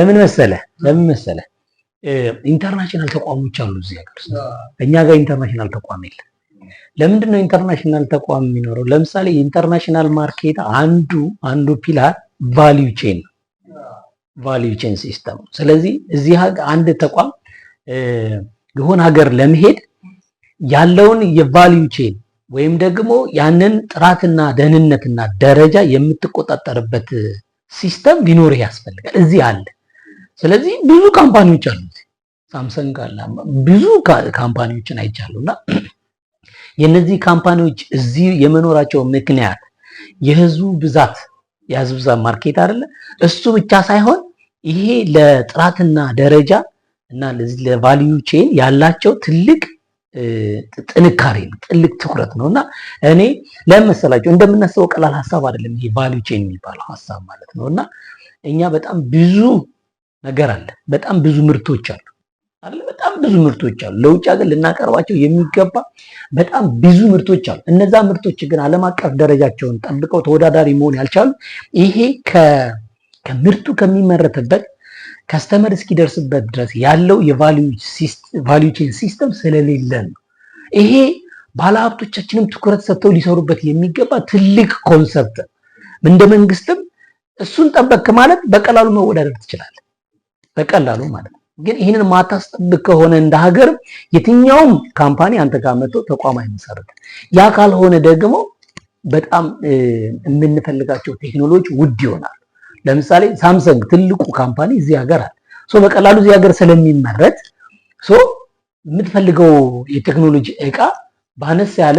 ለምን መሰለ ኢንተርናሽናል ተቋሞች አሉ እዚህ ሀገር። እኛ ጋር ኢንተርናሽናል ተቋም የለም። ለምንድን ነው ኢንተርናሽናል ተቋም የሚኖረው? ለምሳሌ ኢንተርናሽናል ማርኬት አንዱ ፒላር ቫልዩ ቼን ነው። ቫልዩ ቼን ሲስተም። ስለዚህ እዚህ አንድ ተቋም የሆነ ሀገር ለመሄድ ያለውን የቫልዩ ቼን ወይም ደግሞ ያንን ጥራትና ደህንነትና ደረጃ የምትቆጣጠርበት ሲስተም ሊኖርህ ያስፈልጋል። እዚህ አለ። ስለዚህ ብዙ ካምፓኒዎች አሉ። ሳምሰንግ አለ፣ ብዙ ካምፓኒዎችን አይቻሉና የነዚህ ካምፓኒዎች እዚህ የመኖራቸው ምክንያት የህዝቡ ብዛት ማርኬት አይደለ? እሱ ብቻ ሳይሆን ይሄ ለጥራትና ደረጃ እና ለቫልዩ ቼን ያላቸው ትልቅ ጥንካሬ ነው፣ ትልቅ ትኩረት ነውና እኔ ለመሰላችሁ እንደምናስበው ቀላል ሐሳብ አይደለም ይሄ ቫልዩ ቼን የሚባለው ሐሳብ ማለት ነውና እኛ በጣም ብዙ ነገር አለ፣ በጣም ብዙ ምርቶች አሉ አይደል? በጣም ብዙ ምርቶች አሉ። ለውጭ ሀገር ልናቀርባቸው የሚገባ በጣም ብዙ ምርቶች አሉ። እነዛ ምርቶች ግን ዓለም አቀፍ ደረጃቸውን ጠብቀው ተወዳዳሪ መሆን ያልቻሉ ይሄ ከምርቱ ከሚመረትበት ከስተመር እስኪደርስበት ድረስ ያለው የቫልዩ ቼን ሲስተም ስለሌለ ነው። ይሄ ባለሀብቶቻችንም ትኩረት ሰጥተው ሊሰሩበት የሚገባ ትልቅ ኮንሰፕት። እንደ መንግስትም እሱን ጠበቅ ማለት በቀላሉ መወዳደር ትችላለህ፣ በቀላሉ ማለት ነው። ግን ይህንን ማታስጠብቅ ከሆነ እንደ ሀገር የትኛውም ካምፓኒ አንተ ጋር መጥቶ ተቋም አይመሰርትም። ያ ካልሆነ ደግሞ በጣም የምንፈልጋቸው ቴክኖሎጂ ውድ ይሆናል። ለምሳሌ ሳምሰንግ ትልቁ ካምፓኒ እዚህ ሀገር አለ። በቀላሉ እዚህ ሀገር ስለሚመረት የምትፈልገው የቴክኖሎጂ እቃ ባነስ ያለ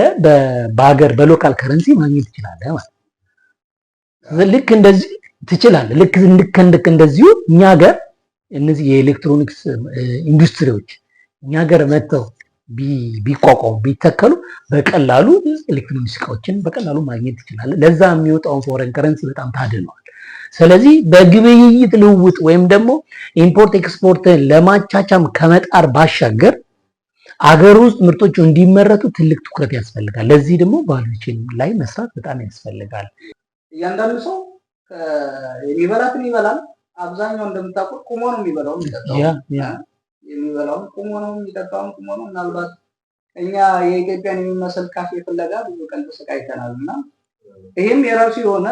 በሀገር በሎካል ከረንሲ ማግኘት ትችላለህ ማለት ነው። ልክ እንደዚህ ትችላለህ። ልክ እንደዚሁ እኛ ሀገር እነዚህ የኤሌክትሮኒክስ ኢንዱስትሪዎች እኛ ሀገር መጥተው ቢቋቋሙ ቢተከሉ በቀላሉ ኤሌክትሮኒክስ እቃዎችን በቀላሉ ማግኘት ትችላለህ። ለዛ የሚወጣውን ፎረን ከረንሲ በጣም ታድነዋል። ስለዚህ በግብይት ልውውጥ ወይም ደግሞ ኢምፖርት ኤክስፖርትን ለማቻቻም ከመጣር ባሻገር አገር ውስጥ ምርቶች እንዲመረቱ ትልቅ ትኩረት ያስፈልጋል። ለዚህ ደግሞ ቫልዩ ቼን ላይ መስራት በጣም ያስፈልጋል። እያንዳንዱ ሰው የሚበላትን ይበላል። አብዛኛው እንደምታውቁት ቁሞ ነው የሚበላው የሚበላውን ቁሞ ነው የሚጠጣውን ቁሞ ነው። ምናልባት እኛ የኢትዮጵያን የሚመስል ካፌ ፍለጋ ብዙ ቀን ተሰቃይተናል እና ይህም የራሱ የሆነ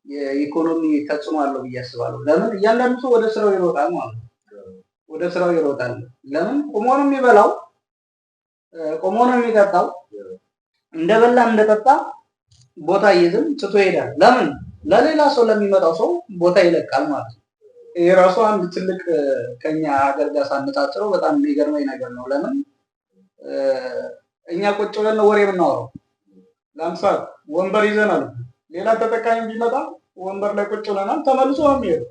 የኢኮኖሚ ተጽዕኖ አለው ብዬ አስባለሁ። ለምን እያንዳንዱ ሰው ወደ ስራው ይሮጣል ማለት ነው። ወደ ስራው ይሮጣል። ለምን ቁሞ ነው የሚበላው፣ ቁሞ ነው የሚጠጣው። እንደበላ እንደጠጣ ቦታ ይይዝም ትቶ ይሄዳል። ለምን ለሌላ ሰው ለሚመጣው ሰው ቦታ ይለቃል ማለት ነው። ይሄ ራሱ አንድ ትልቅ ከኛ ሀገር ጋር ሳነጻጽረው በጣም የሚገርመኝ ነገር ነው። ለምን እኛ ቁጭ ብለን ነው ወሬ የምናወራው። ለምሳሌ ወንበር ይዘናል፣ ሌላ ተጠቃሚ ቢመጣ ወንበር ላይ ቁጭ ብለናል፣ ተመልሶ ነው የሚሄደው።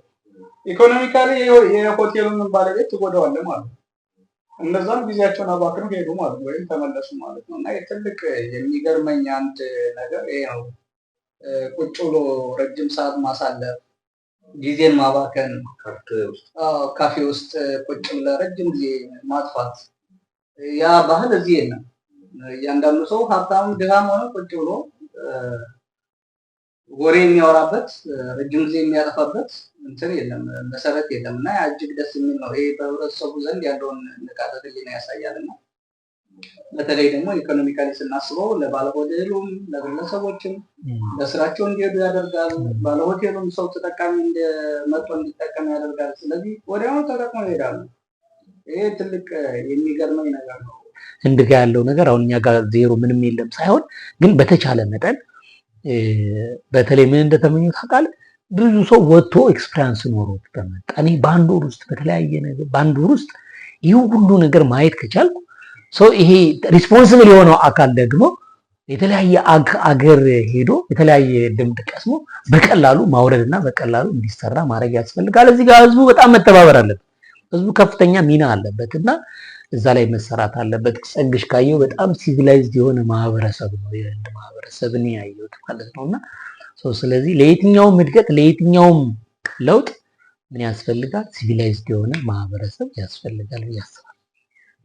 ኢኮኖሚካሊ የሆቴሉን ባለቤት ትጎዳዋለህ ማለት ነው። እነዛም ጊዜያቸውን አባክነው ሄዱ ማለት ነው፣ ወይም ተመለሱ ማለት ነው። እና ትልቅ የሚገርመኝ አንድ ነገር ይሄ ነው። ቁጭ ብሎ ረጅም ሰዓት ማሳለፍ፣ ጊዜን ማባከን፣ ካፌ ውስጥ ቁጭ ብለህ ረጅም ጊዜ ማጥፋት፣ ያ ባህል እዚህ የለም። እያንዳንዱ ሰው ሀብታም ድሃም ሆነ ቁጭ ብሎ ወሬ የሚያወራበት ረጅም ጊዜ የሚያጠፋበት እንትን የለም፣ መሰረት የለም። እና እጅግ ደስ የሚል ነው። ይሄ በህብረተሰቡ ዘንድ ያለውን ንቃተ ህሊና ያሳያልና በተለይ ደግሞ ኢኮኖሚካሊ ስናስበው ለባለሆቴሉም ለግለሰቦችም ለስራቸው እንዲሄዱ ያደርጋል። ባለሆቴሉም ሰው ተጠቃሚ እንደመጥቶ እንዲጠቀም ያደርጋል። ስለዚህ ወዲያውኑ ተጠቅመው ይሄዳሉ። ይሄ ትልቅ የሚገርመኝ ነገር ነው። ህንድ ጋር ያለው ነገር አሁን እኛ ጋር ዜሮ ምንም የለም ሳይሆን ግን በተቻለ መጠን በተለይ ምን እንደተመኙት ታውቃለህ? ብዙ ሰው ወጥቶ ኤክስፒሪያንስ ኖሮት ተመጣ። እኔ በአንድ ወር ውስጥ በተለያየ ነገር በአንድ ወር ውስጥ ይህ ሁሉ ነገር ማየት ከቻልኩ ይሄ ሪስፖንሲብል የሆነው አካል ደግሞ የተለያየ አገር ሄዶ የተለያየ ልምድ ቀስሞ በቀላሉ ማውረድና በቀላሉ እንዲሰራ ማድረግ ያስፈልጋል። እዚህ ጋር ህዝቡ በጣም መተባበር አለበት። ህዝቡ ከፍተኛ ሚና አለበት እና እዛ ላይ መሰራት አለበት። ጸግሽ ካየው በጣም ሲቪላይዝድ የሆነ ማህበረሰብ ነው የህንድ ማህበረሰብ እኔ ያየሁት ማለት ነውና ስለዚህ ለየትኛውም እድገት ለየትኛውም ለውጥ ምን ያስፈልጋል? ሲቪላይዝድ የሆነ ማህበረሰብ ያስፈልጋል ብዬ አስባለሁ።